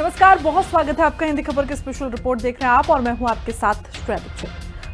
नमस्कार, बहुत स्वागत है आपका हिंदी खबर की स्पेशल रिपोर्ट देख रहे हैं आप और मैं हूं आपके साथ श्रेया दीक्षित।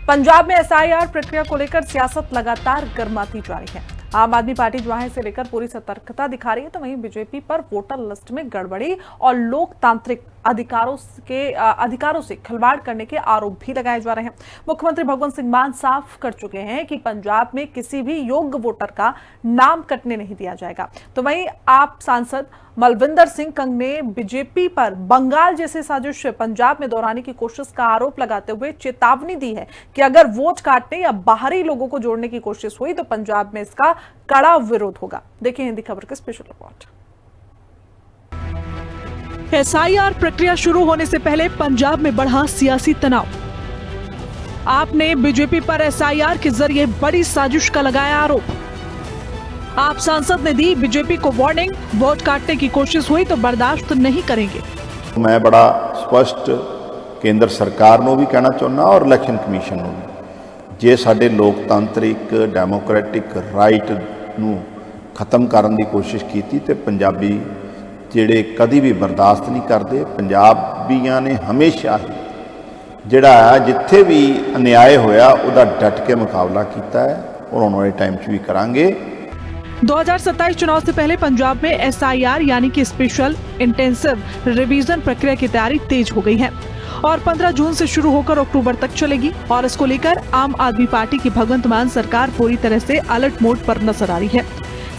पंजाब में एसआईआर प्रक्रिया को लेकर सियासत लगातार गर्माती जा रही है। आम आदमी पार्टी जो है इसे लेकर पूरी सतर्कता दिखा रही है, तो वहीं बीजेपी पर वोटर लिस्ट में गड़बड़ी और लोकतांत्रिक अधिकारों से खिलवाड़ करने के आरोप भी लगाए जा रहे हैं। मुख्यमंत्री भगवंत सिंह मान साफ कर चुके हैं कि पंजाब में किसी भी योग्य वोटर का नाम कटने नहीं दिया जाएगा। तो वहीं आप सांसद मलविंदर सिंह कंग ने बीजेपी पर बंगाल जैसे साजिश पंजाब में दोहराने की कोशिश का आरोप लगाते हुए चेतावनी दी है कि अगर वोट काटने या बाहरी लोगों को जोड़ने की कोशिश हुई तो पंजाब में इसका कड़ा विरोध होगा। देखिए हिंदी खबर की स्पेशल रिपोर्ट। एसआईआर प्रक्रिया शुरू होने से पहले पंजाब में बढ़ा सियासी तनाव। आपने बीजेपी पर एसआईआर के जरिए बड़ी साजिश का लगाया आरोप। आप सांसद ने दी बीजेपी को वार्निंग, वोट काटने की कोशिश हुई तो बर्दाश्त नहीं करेंगे। मैं बड़ा स्पष्ट केंद्र सरकार ਨੂੰ भी कहना चाहना और इलैक्शन कमीशन ਨੂੰ भी, जे साडे लोकतांत्रिक डेमोक्रेटिक राइट ਨੂੰ खत्म करने की कोशिश की तो पंजाबी ਜਿਹੜੇ कभी भी बर्दाश्त नहीं करते। पंजाबियों ने हमेशा ही ਜਿਹੜਾ जिथे भी अन्याय होया ਉਹਦਾ डट के मुकाबला किया है और आने वाले टाइम भी करांगे। 2027 चुनाव से पहले पंजाब में एसआईआर यानी कि स्पेशल इंटेंसिव रिवीजन प्रक्रिया की तैयारी तेज हो गई है और 15 जून से शुरू होकर अक्टूबर तक चलेगी और इसको लेकर आम आदमी पार्टी की भगवंत मान सरकार पूरी तरह से अलर्ट मोड पर नजर आ रही है।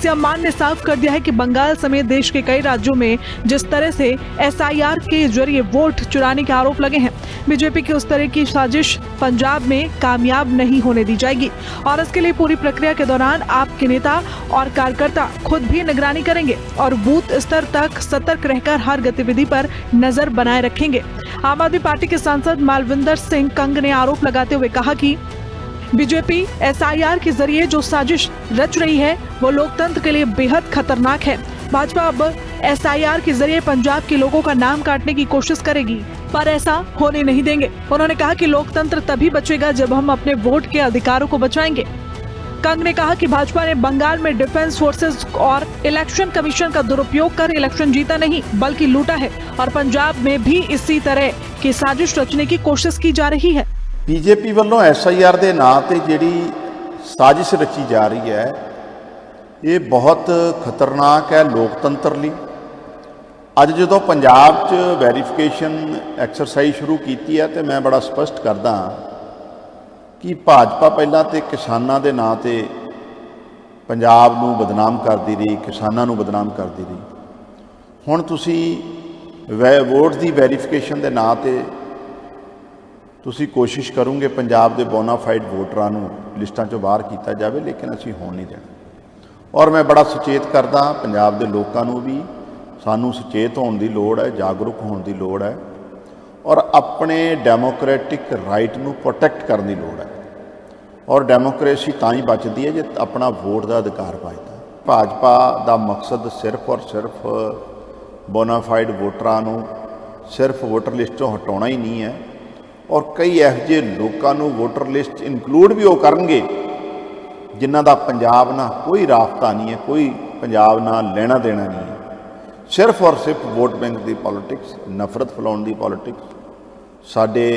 सीएम मान ने साफ कर दिया है कि बंगाल समेत देश के कई राज्यों में जिस तरह से एसआईआर के जरिए वोट चुराने के आरोप लगे हैं, बीजेपी की उस तरह की साजिश पंजाब में कामयाब नहीं होने दी जाएगी और इसके लिए पूरी प्रक्रिया के दौरान आपके नेता और कार्यकर्ता खुद भी निगरानी करेंगे और बूथ स्तर तक सतर्क रहकर हर गतिविधि पर नजर बनाए रखेंगे। आम आदमी पार्टी के सांसद मालविंदर सिंह कंग ने आरोप लगाते हुए कहा कि बीजेपी एसआईआर के जरिए जो साजिश रच रही है वो लोकतंत्र के लिए बेहद खतरनाक है। भाजपा अब एसआईआर के जरिए पंजाब के लोगों का नाम काटने की कोशिश करेगी, पर ऐसा होने नहीं देंगे। उन्होंने कहा कि लोकतंत्र तभी बचेगा जब हम अपने वोट के अधिकारों को बचाएंगे। कंग ने कहा कि भाजपा ने बंगाल में डिफेंस फोर्सेस और इलेक्शन कमीशन का दुरुपयोग कर इलेक्शन जीता नहीं बल्कि लूटा है और पंजाब में भी इसी तरह की साजिश रचने की कोशिश की जा रही है। बीजेपी वालों एसआईआर के नाम से जिहड़ी साजिश रची जा रही है ये बहुत खतरनाक है लोकतंत्र लिए। अज जो पंजाब च वैरीफिकेशन एक्सरसाइज शुरू की है तो मैं बड़ा स्पष्ट करदा कि भाजपा पहला तो किसानों के नाम से पंजाब नूं बदनाम करती रही, किसानों नूं बदनाम करती रही। हुण तुसी वोट की वैरीफिकेशन के नाम से तुसी कोशिश करोगे पंजाब के बोनाफाइड वोटरां नूं लिस्टां चों बाहर किया जाए, लेकिन असीं होण नहीं देना। और मैं बड़ा सुचेत करदा पंजाब के लोगों नूं भी सानूं सुचेत होने की लोड़ है, जागरूक होने की लोड़ है और अपने डेमोक्रेटिक राइट नूं प्रोटैक्ट करने की लोड़ है। और डेमोक्रेसी तां ही बचती है जो अपना वोट का अधिकार बचता। भाजपा का मकसद सिर्फ और सिर्फ बोनाफाइड वोटरां नूं सिर्फ वोटर लिस्ट चों हटाउणा ही नहीं है और कई इहो जिहे लोकां नूं वोटर लिस्ट इनकलूड भी वो करनगे जिन्हां दा पंजाब नाल कोई राबता नहीं है, कोई पंजाब नाल लेना देना नहीं है। सिर्फ और सिर्फ वोट बैंक की पॉलिटिक्स, नफरत फैलाउण की पॉलिटिक्स, साडे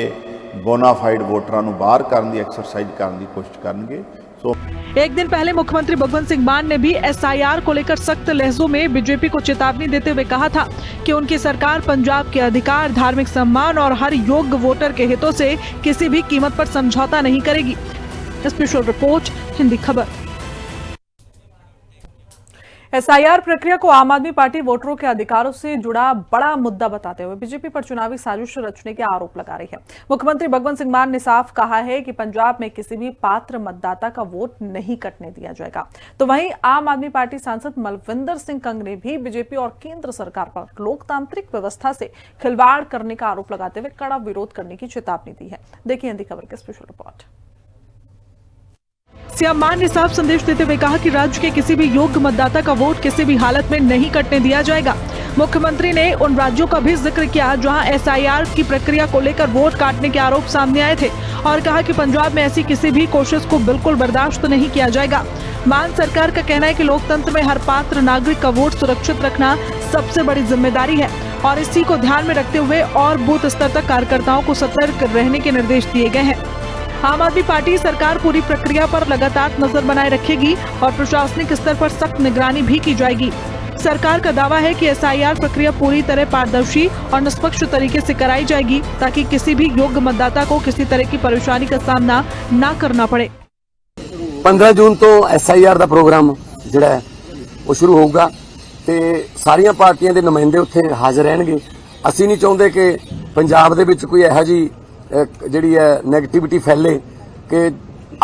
बोनाफाइड वोटरां नूं बाहर करन दी एक्सरसाइज करन दी कोशिश करनगे। एक दिन पहले मुख्यमंत्री भगवंत सिंह मान ने भी एसआईआर को लेकर सख्त लहजों में बीजेपी को चेतावनी देते हुए कहा था कि उनकी सरकार पंजाब के अधिकार, धार्मिक सम्मान और हर योग्य वोटर के हितों से किसी भी कीमत पर समझौता नहीं करेगी। स्पेशल रिपोर्ट हिंदी खबर। एसआईआर प्रक्रिया को आम आदमी पार्टी वोटरों के अधिकारों से जुड़ा बड़ा मुद्दा बताते हुए बीजेपी पर चुनावी साजिश रचने के आरोप लगा रही है। मुख्यमंत्री भगवंत सिंह मान ने साफ कहा है कि पंजाब में किसी भी पात्र मतदाता का वोट नहीं कटने दिया जाएगा। तो वहीं आम आदमी पार्टी सांसद मलविंदर सिंह कंग ने भी बीजेपी और केंद्र सरकार पर लोकतांत्रिक व्यवस्था से खिलवाड़ करने का आरोप लगाते हुए कड़ा विरोध करने की चेतावनी दी है। देखिए हिंदी खबर की स्पेशल रिपोर्ट। सीएम मान ने साफ संदेश देते हुए कहा कि राज्य के किसी भी योग्य मतदाता का वोट किसी भी हालत में नहीं कटने दिया जाएगा। मुख्यमंत्री ने उन राज्यों का भी जिक्र किया जहां एसआईआर की प्रक्रिया को लेकर वोट काटने के आरोप सामने आए थे और कहा कि पंजाब में ऐसी किसी भी कोशिश को बिल्कुल बर्दाश्त नहीं किया जाएगा। मान सरकार का कहना है कि लोकतंत्र में हर पात्र नागरिक का वोट सुरक्षित रखना सबसे बड़ी जिम्मेदारी है और इसी को ध्यान में रखते हुए और बूथ स्तर तक कार्यकर्ताओं को सतर्क रहने के निर्देश दिए गए हैं। आम आदमी पार्टी सरकार पूरी प्रक्रिया पर लगातार नजर बनाए रखेगी और प्रशासनिक स्तर पर सख्त निगरानी भी की जाएगी। सरकार का दावा है कि एसआईआर प्रक्रिया पूरी तरह पारदर्शी और निष्पक्ष तरीके से कराई जाएगी ताकि किसी भी योग्य मतदाता को किसी तरह की परेशानी का सामना न करना पड़े। 15 जून तो SIR ਦਾ ਪ੍ਰੋਗਰਾਮ ਜਿਹੜਾ ਹੈ ਉਹ ਸ਼ੁਰੂ ਹੋਊਗਾ ਤੇ ਸਾਰੀਆਂ ਪਾਰਟੀਆਂ ਦੇ ਨੁਮਾਇੰਦੇ ਉੱਥੇ ਹਾਜ਼ਰ ਰਹਿਣਗੇ। ਅਸੀਂ ਨਹੀਂ ਚਾਹੁੰਦੇ ਕਿ ਪੰਜਾਬ ਦੇ ਵਿੱਚ ਕੋਈ ਇਹੋ ਜਿਹੀ ਜਿਹੜੀ ਹੈ ਨੈਗੇਟਿਵਿਟੀ ਫੈਲੇ ਕਿ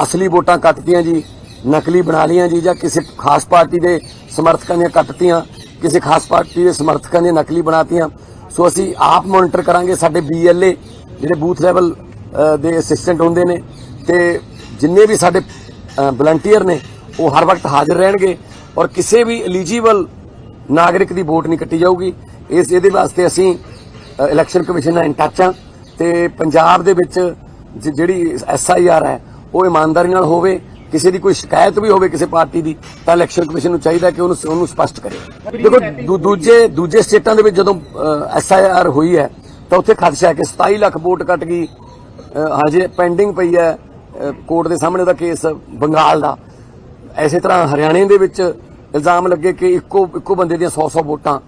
ਅਸਲੀ ਵੋਟਾਂ ਕੱਟਤੀਆਂ ਜੀ, ਨਕਲੀ ਬਣਾ ਲੀਆਂ ਜੀ, ਜਾਂ ਕਿਸੇ ਖਾਸ ਪਾਰਟੀ ਦੇ ਸਮਰਥਕਾਂ ਦੀਆਂ ਕੱਟਤੀਆਂ, ਕਿਸੇ ਖਾਸ ਪਾਰਟੀ ਦੇ ਸਮਰਥਕਾਂ ਦੀਆਂ ਨਕਲੀ ਬਣਾਤੀਆਂ। ਸੋ ਅਸੀਂ ਆਪ ਮੋਨੀਟਰ ਕਰਾਂਗੇ। ਸਾਡੇ BLA ਜਿਹੜੇ ਬੂਥ ਲੈਵਲ ਦੇ ਅਸਿਸਟੈਂਟ ਹੁੰਦੇ ਨੇ ਤੇ ਜਿੰਨੇ ਵੀ ਸਾਡੇ ਵਲੰਟੀਅਰ ਨੇ ਉਹ ਹਰ ਵਕਤ ਹਾਜ਼ਰ ਰਹਿਣਗੇ ਔਰ ਕਿਸੇ ਵੀ ਐਲੀਜੀਬਲ ਨਾਗਰਿਕ ਦੀ ਵੋਟ ਨਹੀਂ ਕੱਟੀ ਜਾਊਗੀ। ਇਹਦੇ ਵਾਸਤੇ ਅਸੀਂ ਇਲੈਕਸ਼ਨ ਕਮਿਸ਼ਨ ਨਾਲ ਇਨ ਟੱਚ ਹਾਂ ਤੇ ਪੰਜਾਬ ਦੇ ਵਿੱਚ ਜਿਹੜੀ SIR ਹੈ ਉਹ ਇਮਾਨਦਾਰੀ ਨਾਲ ਹੋਵੇ। ਕਿਸੇ ਦੀ ਕੋਈ ਸ਼ਿਕਾਇਤ ਵੀ ਹੋਵੇ ਕਿਸੇ ਪਾਰਟੀ ਦੀ ਤਾਂ ਇਲੈਕਸ਼ਨ ਕਮਿਸ਼ਨ ਨੂੰ ਚਾਹੀਦਾ ਕਿ ਉਹਨੂੰ ਸਪਸ਼ਟ ਕਰੇ। ਦੇਖੋ ਦੂਜੇ ਸਟੇਟਾਂ ਦੇ ਵਿੱਚ ਜਦੋਂ SIR ਹੋਈ ਹੈ ਤਾਂ ਉੱਥੇ ਖਦਸ਼ਾ ਹੈ ਕਿ 27 ਲੱਖ ਵੋਟ ਕੱਟ ਗਈ। ਹਜੇ ਪੈਂਡਿੰਗ ਪਈ ਹੈ ਕੋਰਟ ਦੇ ਸਾਹਮਣੇ ਦਾ ਕੇਸ ਬੰਗਾਲ ਦਾ। ਇਸੇ ਤਰ੍ਹਾਂ ਹਰਿਆਣੇ ਦੇ ਵਿੱਚ ਇਲਜ਼ਾਮ ਲੱਗੇ ਕਿ ਇੱਕੋ ਬੰਦੇ ਦੀਆਂ 100 ਵੋਟਾਂ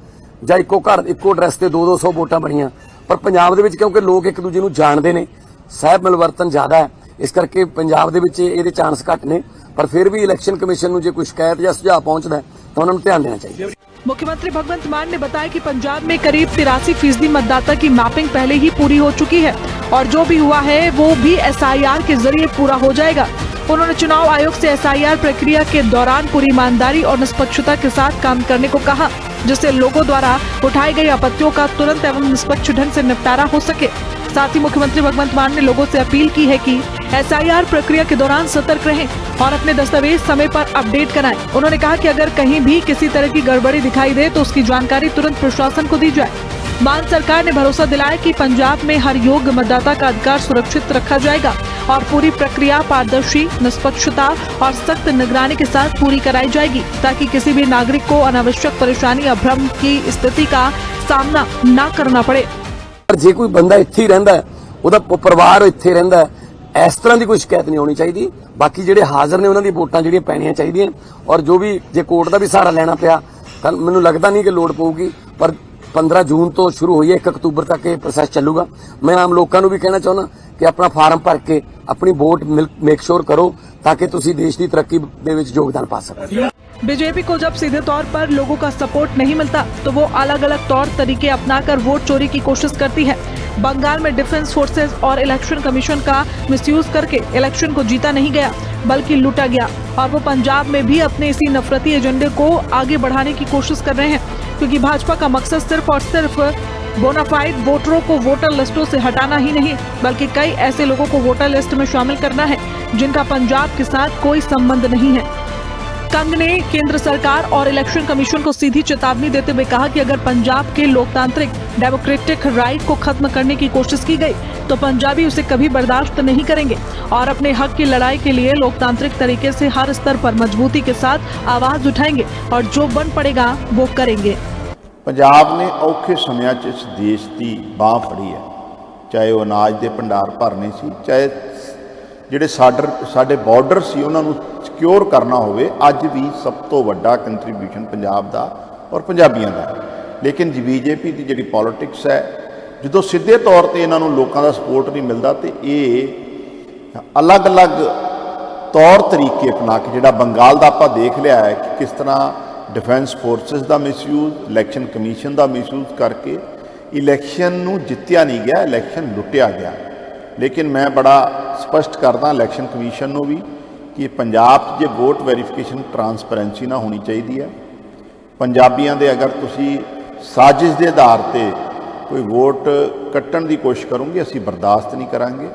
ਜਾਂ ਇੱਕੋ ਘਰ ਇੱਕੋ ਐਡਰੈਸ ਤੇ 200 ਵੋਟਾਂ ਬਣੀਆਂ। ਪਰ ਪੰਜਾਬ ਦੇ ਵਿੱਚ ਕਿਉਂਕਿ ਲੋਕ ਇੱਕ ਦੂਜੇ ਨੂੰ ਜਾਣਦੇ ਨੇ, ਸਹਿਬ ਮਿਲਵਰਤਨ ਜ਼ਿਆਦਾ ਹੈ, ਇਸ ਕਰਕੇ ਪੰਜਾਬ ਦੇ ਵਿੱਚ ਇਹਦੇ ਚਾਂਸ ਘੱਟ ਨੇ। ਪਰ ਫਿਰ ਵੀ ਇਲੈਕਸ਼ਨ ਕਮਿਸ਼ਨ ਨੂੰ ਜੇ ਕੋਈ ਸ਼ਿਕਾयत ਜਾਂ ਸੁਝਾਅ ਪਹੁੰਚਦਾ ਤਾਂ ਉਹਨਾਂ ਨੂੰ ਧਿਆन देना चाहिए। मुख्यमंत्री भगवंत मान ने बताया कि पंजाब में करीब 83% मतदाता की मैपिंग पहले ही पूरी हो चुकी है और जो भी हुआ है वो भी SIR के जरिए पूरा हो जाएगा। उन्होंने चुनाव आयोग से SIR प्रक्रिया के दौरान पूरी ईमानदारी और निष्पक्षता के साथ काम करने को कहा, जिससे लोगों द्वारा उठाई गई आपत्तियों का तुरंत एवं निष्पक्ष ढंग से निपटारा हो सके। साथ ही मुख्यमंत्री भगवंत मान ने लोगों से अपील की है कि SIR प्रक्रिया के दौरान सतर्क रहें और अपने दस्तावेज समय पर अपडेट कराएं। उन्होंने कहा कि अगर कहीं भी किसी तरह की गड़बड़ी दिखाई दे तो उसकी जानकारी तुरंत प्रशासन को दी जाए। मान सरकार ने भरोसा दिलाया कि पंजाब में हर योग्य मतदाता का अधिकार सुरक्षित रखा जाएगा और पूरी प्रक्रिया पारदर्शी, निष्पक्षता और सख्त निगरानी के साथ पूरी कराई जाएगी ताकि किसी भी नागरिक को अनावश्यक परेशानी या भ्रम की स्थिति का सामना न करना पड़े। ਜੇ ਕੋਈ ਬੰਦਾ ਇੱਥੇ ਹੀ ਰਹਿੰਦਾ ਹੈ, ਉਹਦਾ ਪਰਿਵਾਰ ਇੱਥੇ ਰਹਿੰਦਾ ਹੈ, ਇਸ ਤਰ੍ਹਾਂ ਦੀ ਕੋਈ ਸ਼ਿਕਾਇਤ ਨਹੀਂ ਹੋਣੀ ਚਾਹੀਦੀ। ਬਾਕੀ ਜਿਹੜੇ ਹਾਜ਼ਰ ਨੇ ਉਹਨਾਂ ਦੀ ਵੋਟਾਂ ਜਿਹੜੀਆਂ ਪੈਣੀਆਂ ਚਾਹੀਦੀਆਂ ਔਰ ਜੋ ਵੀ ਜੇ ਕੋਰਟ ਦਾ ਵੀ ਸਹਾਰਾ ਲੈਣਾ ਪਿਆ ਤਾਂ ਮੈਨੂੰ ਲੱਗਦਾ ਨਹੀਂ ਕਿ ਲੋੜ ਪਊਗੀ। ਪਰ 15 ਜੂਨ ਤੋਂ ਸ਼ੁਰੂ ਹੋਈ ਹੈ, 1 ਅਕਤੂਬਰ ਤੱਕ ਇਹ ਪ੍ਰੋਸੈਸ ਚੱਲੂਗਾ। ਮੈਂ ਆਮ ਲੋਕਾਂ ਨੂੰ ਵੀ ਕਹਿਣਾ ਚਾਹੁੰਦਾ ਕਿ ਆਪਣਾ ਫਾਰਮ ਭਰ ਕੇ ਆਪਣੀ ਵੋਟ ਮੇਕ ਸ਼ੋਰ ਕਰੋ ताकि तुसी देश की तरक्की दे विच योगदान पा सको। बीजेपी को जब सीधे तौर पर लोगों का सपोर्ट नहीं मिलता तो वो अलग अलग तौर तरीके अपनाकर वोट चोरी की कोशिश करती है। बंगाल में डिफेंस फोर्सेस और इलेक्शन कमीशन का मिसयूज करके इलेक्शन को जीता नहीं गया बल्कि लूटा गया और वो पंजाब में भी अपने इसी नफरती एजेंडे को आगे बढ़ाने की कोशिश कर रहे हैं, क्योंकि भाजपा का मकसद सिर्फ और सिर्फ बोनाफाइड वोटरों को वोटर लिस्टों से हटाना ही नहीं बल्कि कई ऐसे लोगों को वोटर लिस्ट में शामिल करना है जिनका पंजाब के साथ कोई संबंध नहीं है। कंग ने केंद्र सरकार और इलेक्शन कमीशन को सीधी चेतावनी देते हुए कहा कि अगर पंजाब के लोकतांत्रिक डेमोक्रेटिक राइट को खत्म करने की कोशिश की गई तो पंजाबी उसे कभी बर्दाश्त नहीं करेंगे और अपने हक की लड़ाई के लिए लोकतांत्रिक तरीके से हर स्तर पर मजबूती के साथ आवाज उठाएंगे और जो बन पड़ेगा वो करेंगे। पंजाब ने औखे समयां 'ਚ इस देश की बांह फड़ी है, चाहे वो अनाज के भंडार भरने सी, चाहे ਜਿਹੜੇ ਸਾਡੇ ਬਾਰਡਰ ਸੀ ਉਹਨਾਂ ਨੂੰ ਸਿਕਿਉਰ ਕਰਨਾ ਹੋਵੇ। ਅੱਜ ਵੀ ਸਭ ਤੋਂ ਵੱਡਾ ਕੰਟਰੀਬਿਊਸ਼ਨ ਪੰਜਾਬ ਦਾ ਔਰ ਪੰਜਾਬੀਆਂ ਦਾ ਹੈ। ਲੇਕਿਨ ਬੀਜੇਪੀ ਦੀ ਜਿਹੜੀ ਪੋਲਿਟਿਕਸ ਹੈ, ਜਦੋਂ ਸਿੱਧੇ ਤੌਰ ਤੇ ਇਹਨਾਂ ਨੂੰ ਲੋਕਾਂ ਦਾ ਸਪੋਰਟ ਨਹੀਂ ਮਿਲਦਾ ਤੇ ਇਹ ਅਲੱਗ-ਅਲੱਗ ਤੌਰ ਤਰੀਕੇ ਅਪਣਾ ਕੇ ਜਿਹੜਾ ਬੰਗਾਲ ਦਾ ਆਪਾਂ ਦੇਖ ਲਿਆ ਹੈ ਕਿ ਕਿਸ ਤਰ੍ਹਾਂ डिफेंस फोर्सिस का मिसयूज, इलैक्शन कमीशन का मिसयूज करके इलैक्शन नूं जित्तिया नहीं गया, इलैक्शन लुटिया गया। लेकिन मैं बड़ा स्पष्ट करदा इलैक्शन कमीशन नूं भी कि पंजाब जे वोट वेरीफिकेशन ट्रांसपेरेंसी ना होनी चाहिए है। पंजाबियों के अगर तुसी साजिश के आधार पर कोई वोट कट्टण की कोशिश करोगे असी बर्दाश्त नहीं करांगे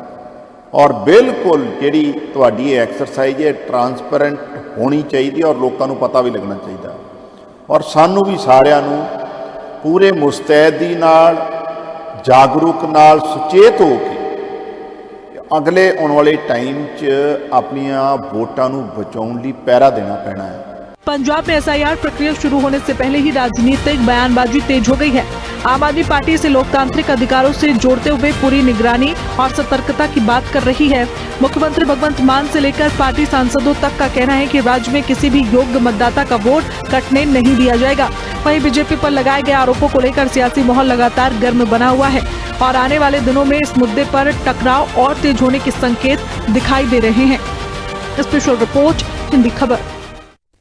और बिल्कुल जिहड़ी तुहाडी एक्सरसाइज है ट्रांसपेरेंट होनी चाहिए और लोगों को पता भी लगना चाहिए और सानू भी सारिਆਂ ਨੂੰ पूरे मुस्तैदी नाल जागरूक नाल सुचेत हो के अगले आने वाले टाइम 'ਚ ਆਪਣੀਆਂ ਵੋਟਾਂ ਨੂੰ ਬਚਾਉਣ ਲਈ ਪਹਿਰਾ देना पैना है। पंजाब में एसआईआर प्रक्रिया शुरू होने से पहले ही राजनीतिक बयानबाजी तेज हो गई है। आम आदमी पार्टी इसे लोकतांत्रिक अधिकारों से जोड़ते हुए पूरी निगरानी और सतर्कता की बात कर रही है। मुख्यमंत्री भगवंत मान से लेकर पार्टी सांसदों तक का कहना है कि राज्य में किसी भी योग्य मतदाता का वोट कटने नहीं दिया जाएगा। वहीं बीजेपी पर लगाए गए आरोपों को लेकर सियासी माहौल लगातार गर्म बना हुआ है और आने वाले दिनों में इस मुद्दे पर टकराव और तेज होने के संकेत दिखाई दे रहे हैं। स्पेशल रिपोर्ट, हिंदी खबर।